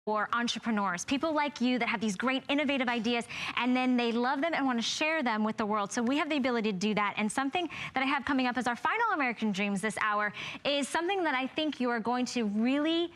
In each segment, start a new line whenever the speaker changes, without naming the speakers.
or entrepreneurs, people like you that have these great innovative ideas, and then they love them and want to share them with the world. So we have the ability to do that. And something that I have coming up as our final American Dreams this hour is something that I think you are going to really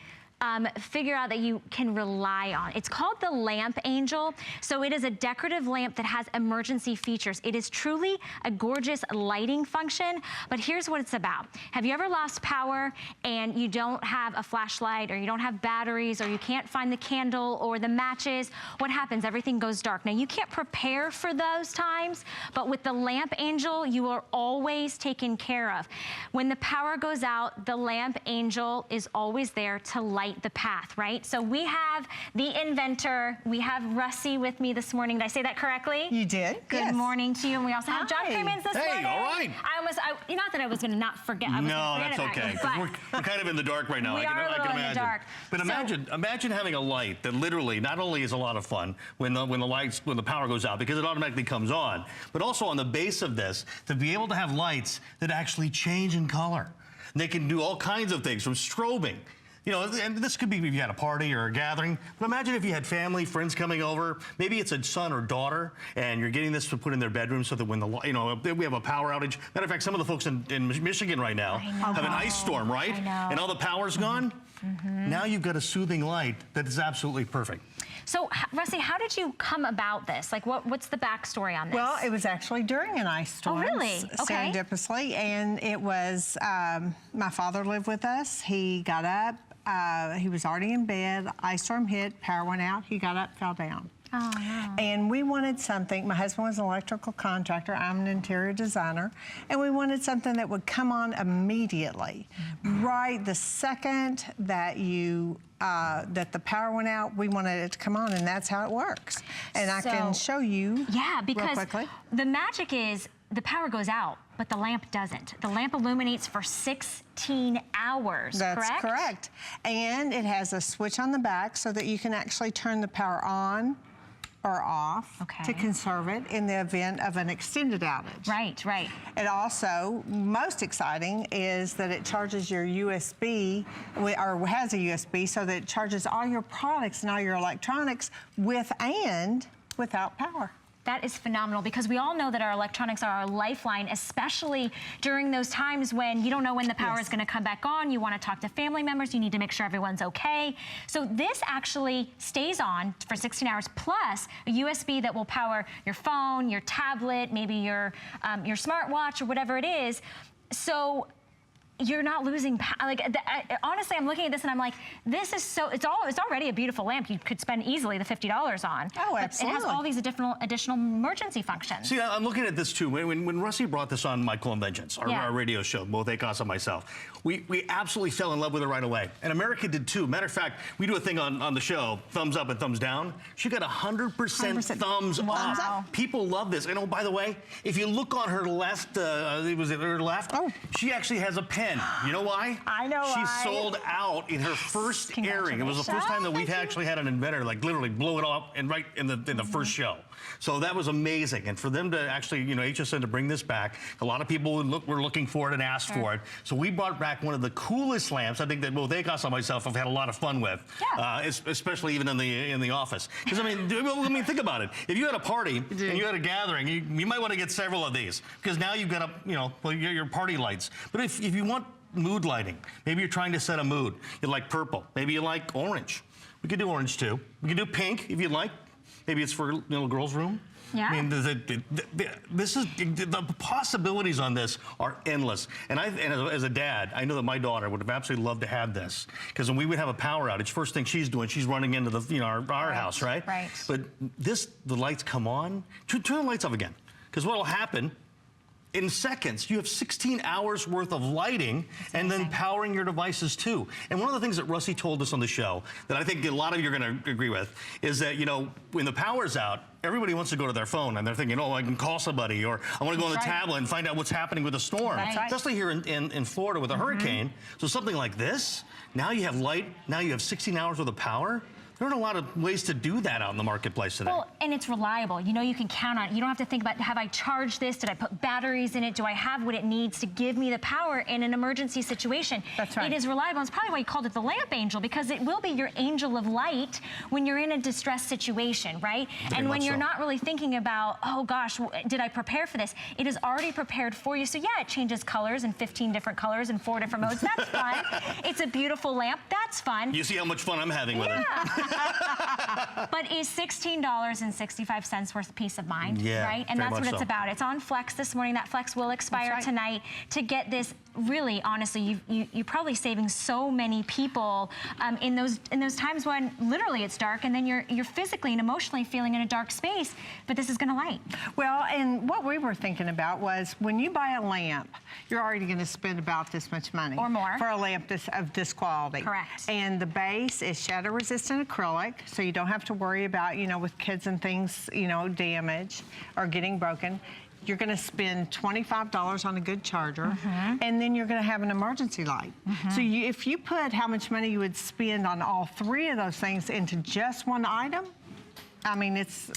figure out that you can rely on. It's called the Lamp Angel. So it is a decorative lamp that has emergency features. It is truly a gorgeous lighting function, but here's what it's about. Have you ever lost power and you don't have a flashlight, or you don't have batteries, or you can't find the candle or the matches? What happens? Everything goes dark. Now, you can't prepare for those times, but with the Lamp Angel, you are always taken care of. When the power goes out, the Lamp Angel is always there to light the path, right? So we have the inventor, we have Russi with me this morning. Did I say that correctly?
You did.
Good morning to you. And we also have John Cremins this morning.
Hey, all right.
Not that I was going to not forget.
No, that's okay. We're kind of in the dark right now.
We are a little in the dark.
But imagine having a light that literally not only is a lot of fun when the power goes out, because it automatically comes on, but also on the base of this, to be able to have lights that actually change in color. They can do all kinds of things, from strobing. You know, and this could be if you had a party or a gathering, but imagine if you had family, friends coming over. Maybe it's a son or daughter, and you're getting this to put in their bedroom so that when we have a power outage. Matter of fact, some of the folks in Michigan right now have an ice storm, right?
I know.
And all the power's gone. Now you've got a soothing light that is absolutely perfect.
So, Russi, how did you come about this? Like, what's the backstory on this?
Well, it was actually during an ice storm.
Oh, really? Okay.
Serendipitously, and it was, my father lived with us. He got up, he was already in bed, ice storm hit, power went out, he got up, fell down.
Oh, no.
And we wanted something, my husband was an electrical contractor, I'm an interior designer, and we wanted something that would come on immediately. Right the second that that the power went out, we wanted it to come on, and that's how it works. And I can show you
because
real quickly.
The magic is the power goes out, but the lamp doesn't. The lamp illuminates for 16 hours, correct?
That's correct. And it has a switch on the back so that you can actually turn the power on or off to conserve it in the event of an extended outage.
Right, right.
It also, most exciting, is that it charges your USB, or has a USB, so that it charges all your products and all your electronics with and without power.
That is phenomenal, because we all know that our electronics are our lifeline, especially during those times when you don't know when the power is going to come back on. You want to talk to family members. You need to make sure everyone's okay. So this actually stays on for 16 hours, plus a USB that will power your phone, your tablet, maybe your smartwatch, or whatever it is. So you're not losing power. Like, honestly, I'm looking at this and I'm like, this is so, it's already a beautiful lamp you could spend easily the $50 on.
Oh, absolutely.
It has all these additional emergency functions.
See, I'm looking at this too. When Russi brought this on My Conventions, our radio show, both ACOS and myself, we absolutely fell in love with it right away. And America did too. Matter of fact, we do a thing on the show, thumbs up and thumbs down. She got 100% thumbs up. People love this. And oh, by the way, if you look on her left, was it her left? Oh. She actually has a pen. You know why?
I know why.
She sold out in her first airing. It was the first time that we've actually had an inventor like literally blow it up and right in the first show. So that was amazing. And for them to actually, HSN to bring this back, a lot of people were looking for it and asked for it. So we brought back one of the coolest lamps. I think that both ACOS and myself have had a lot of fun with, especially even in the office. Because I mean, think about it. If you had a party and you had a gathering, you might want to get several of these, because now you've got your party lights. But if you want mood lighting, maybe you're trying to set a mood. You like purple. Maybe you like orange. We could do orange too. We could do pink if you'd like. Maybe it's for a girl's room.
Yeah.
I mean, the possibilities on this are endless. And as a dad, I know that my daughter would have absolutely loved to have this, because when we would have a power outage, first thing she's doing, she's running into the our house, right?
Right.
But the lights come on. Turn the lights off again, because what will happen? In seconds, you have 16 hours worth of lighting and then powering your devices too. And one of the things that Russi told us on the show that I think a lot of you are going to agree with is that, when the power's out, everybody wants to go to their phone and they're thinking, oh, I can call somebody, or I want to go on the tablet and find out what's happening with the storm. Especially here in Florida with a hurricane. So something like this, now you have light, now you have 16 hours worth of power. There aren't a lot of ways to do that out in the marketplace today.
Well, and it's reliable. You know, you can count on it. You don't have to think about, have I charged this? Did I put batteries in it? Do I have what it needs to give me the power in an emergency situation?
That's right.
It is reliable. It's probably why you called it the lamp angel, because it will be your angel of light when you're in a distressed situation, right?
Very
and when
much
you're
so.
not really thinking about, oh gosh, did I prepare for this? It is already prepared for you. So yeah, it changes colors in 15 different colors and 4 different modes. That's fun. It's a beautiful lamp. That's fun.
You see how much fun I'm having with it.
But is $16.65 worth peace of mind,
Yeah,
right? And
very
that's what
much
it's
so.
about. It's on Flex this morning. That Flex will expire
right.
tonight. To get this, really, honestly, you're probably saving so many people in those times when literally it's dark, and then you're physically and emotionally feeling in a dark space. But this is going to light.
Well, and what we were thinking about was when you buy a lamp, you're already going to spend about this much money.
Or more.
For a lamp of this quality.
Correct.
And the base is shatter-resistant acrylic, so you don't have to worry about, you know, with kids and things, you know, damage or getting broken. You're going to spend $25 on a good charger, and then you're going to have an emergency light. So if you put how much money you would spend on all 3 of those things into just one item, I mean, it's...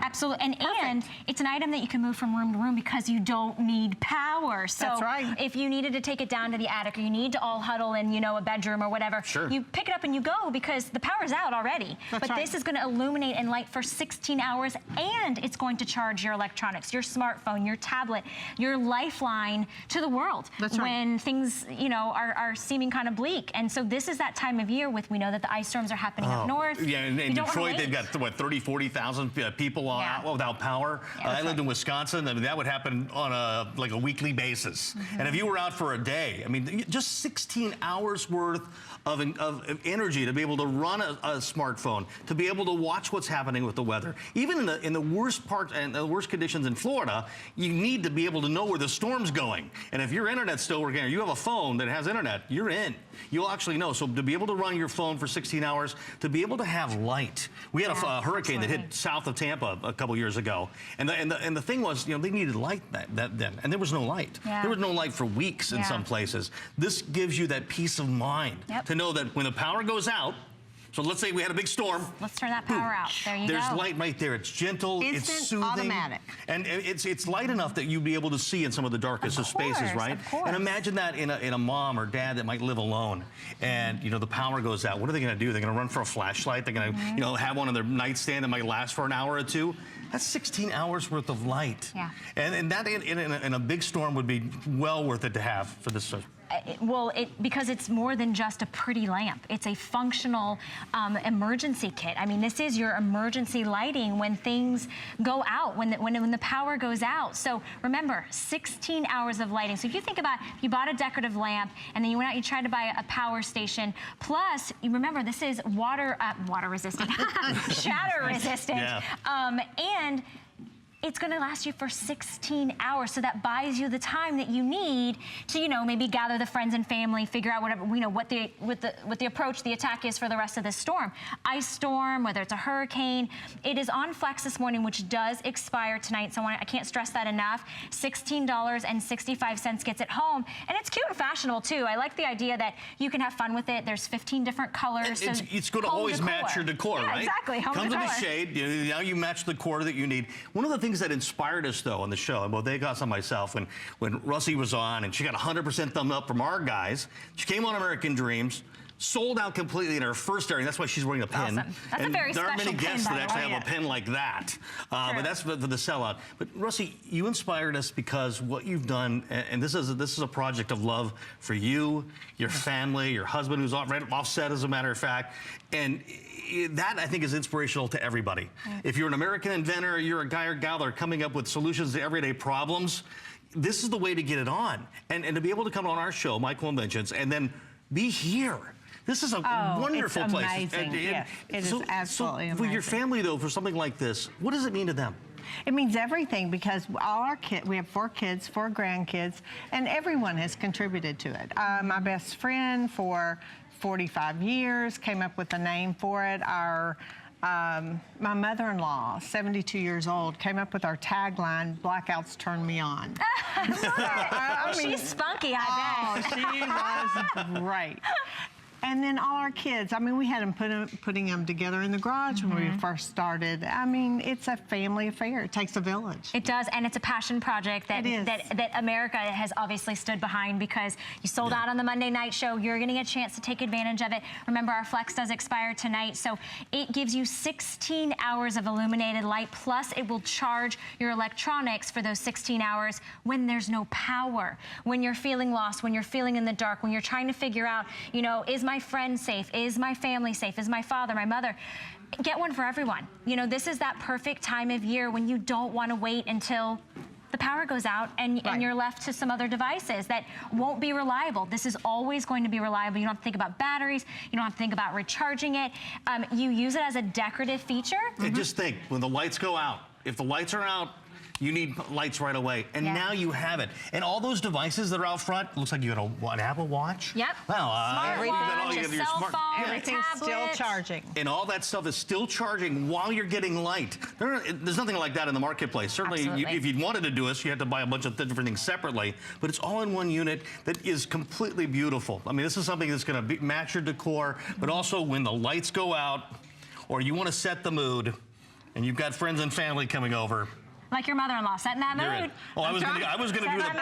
Absolutely, and it's an item that you can move from room to room because you don't need power. So
That's right.
if you needed to take it down to the attic, or you need to all huddle in, you know, a bedroom or whatever,
Sure.
you pick it up and you go because the power's out already.
That's
but
right.
this is going to illuminate and light for 16 hours, and it's going to charge your electronics, your smartphone, your tablet, your lifeline to the world.
That's right.
When things, you know, are seeming kind of bleak. And so this is that time of year with, we know that the ice storms are happening up north.
Yeah, in
You don't wanna
Detroit, they've
wait.
got, what, 30, 40,000 people
Yeah.
without power.
Yeah,
I lived in Wisconsin. I mean, that would happen on a weekly basis. And if you were out for a day, I mean, just 16 hours worth of energy to be able to run a smartphone, to be able to watch what's happening with the weather. Even in the worst part and the worst conditions in Florida, you need to be able to know where the storm's going. And if your internet's still working, or you have a phone that has internet, you're in. You'll actually know. So to be able to run your phone for 16 hours, to be able to have light. We had a hurricane that hit south of Tampa a couple years ago, and the thing was, you know, they needed light then, and there was no light.
Yeah.
There was no light for weeks in some places. This gives you that peace of mind to know that when the power goes out, so let's say we had a big storm.
Let's turn that power out. There you go.
There's light right there. It's gentle, it's
Instant,
soothing.
automatic.
And it's light enough that you'd be able to see in some of the darkest of spaces, right?
Of course.
And imagine that in a mom or dad that might live alone, and you know the power goes out. What are they going to do? They're going to run for a flashlight. They're going to you know, have one on their nightstand that might last for an hour or two. That's 16 hours worth of light.
Yeah.
And that in a big storm would be well worth it to have for this.
Because it's more than just a pretty lamp. It's a functional emergency kit. I mean, this is your emergency lighting when things go out, when the power goes out. So remember, 16 hours of lighting. So if you think about, you bought a decorative lamp, and then you went out, you tried to buy a power station. Plus, you remember, this is water resistant, shatter resistant, and it's going to last you for 16 hours. So that buys you the time that you need to, you know, maybe gather the friends and family, figure out whatever, you know, what the approach, the attack is for the rest of this storm. Ice storm, whether it's a hurricane. It is on Flex this morning, which does expire tonight. So I can't stress that enough. $16.65 gets it home. And it's cute and fashionable too. I like the idea that you can have fun with it. There's 15 different colors.
It's going to always match your decor,
yeah,
right?
Exactly. Home
Comes in
decor.
the shade. Now you match the decor that you need. One of the things that inspired us, though, on the show, and both Agos and myself, when Russie was on, and she got 100% thumb up from our guys. She came on American Dreams, sold out completely in her first airing. That's why she's wearing a pin.
Awesome. That's
and
a very
there aren't
special
many guests
pin,
that
by the
actually
way.
have a pin like that. But that's for the sellout. But Russie, you inspired us because what you've done, and this is a project of love for you, your family, your husband, who's right offset, as a matter of fact, and that, I think, is inspirational to everybody. If you're an American inventor, you're a guy or gal that are coming up with solutions to everyday problems, this is the way to get it on. And to be able to come on our show, Michael Inventions, and then be here. This is a wonderful
it's
place.
amazing. Yes, it is absolutely
so for your
amazing.
family, though, for something like this, what does it mean to them?
It means everything, because all our kids, we have 4 kids, 4 grandkids, and everyone has contributed to it. My best friend for 45 years came up with a name for it. My mother-in-law, 72 years old, came up with our tagline, "Blackouts turn me on."
I mean, she's spunky, I bet.
Oh, she was great. And then all our kids, I mean, we had them putting them together in the garage when we first started. I mean, it's a family affair. It takes a village.
It does, and it's a passion project that,
It is.
that America has obviously stood behind, because you sold out on the Monday night show. You're getting a chance to take advantage of it. Remember, our Flex does expire tonight, so it gives you 16 hours of illuminated light, plus it will charge your electronics for those 16 hours when there's no power, when you're feeling lost, when you're feeling in the dark, when you're trying to figure out, you know, is my friend safe? Is my family safe? Is my father, my mother? Get one for everyone. You know, this is that perfect time of year when you don't want to wait until the power goes out and you're left to some other devices that won't be reliable. This is always going to be reliable. You don't have to think about batteries. You don't have to think about recharging it. You use it as a decorative feature.
And just think, when the lights go out, if the lights are out, you need lights right away. And now you have it. And all those devices that are out front, looks like you got an Apple Watch.
Yep.
Well,
Smartwatch, a cell phone,
Everything's
a tablet.
still charging.
And all that stuff is still charging while you're getting light. There's nothing like that in the marketplace. Certainly, if you wanted to do this, you had to buy a bunch of different things separately. But it's all in one unit that is completely beautiful. I mean, this is something that's going to match your decor, but also when the lights go out, or you want to set the mood, and you've got friends and family coming over.
Like your mother-in-law, setting that mood.
Oh, I was going to do the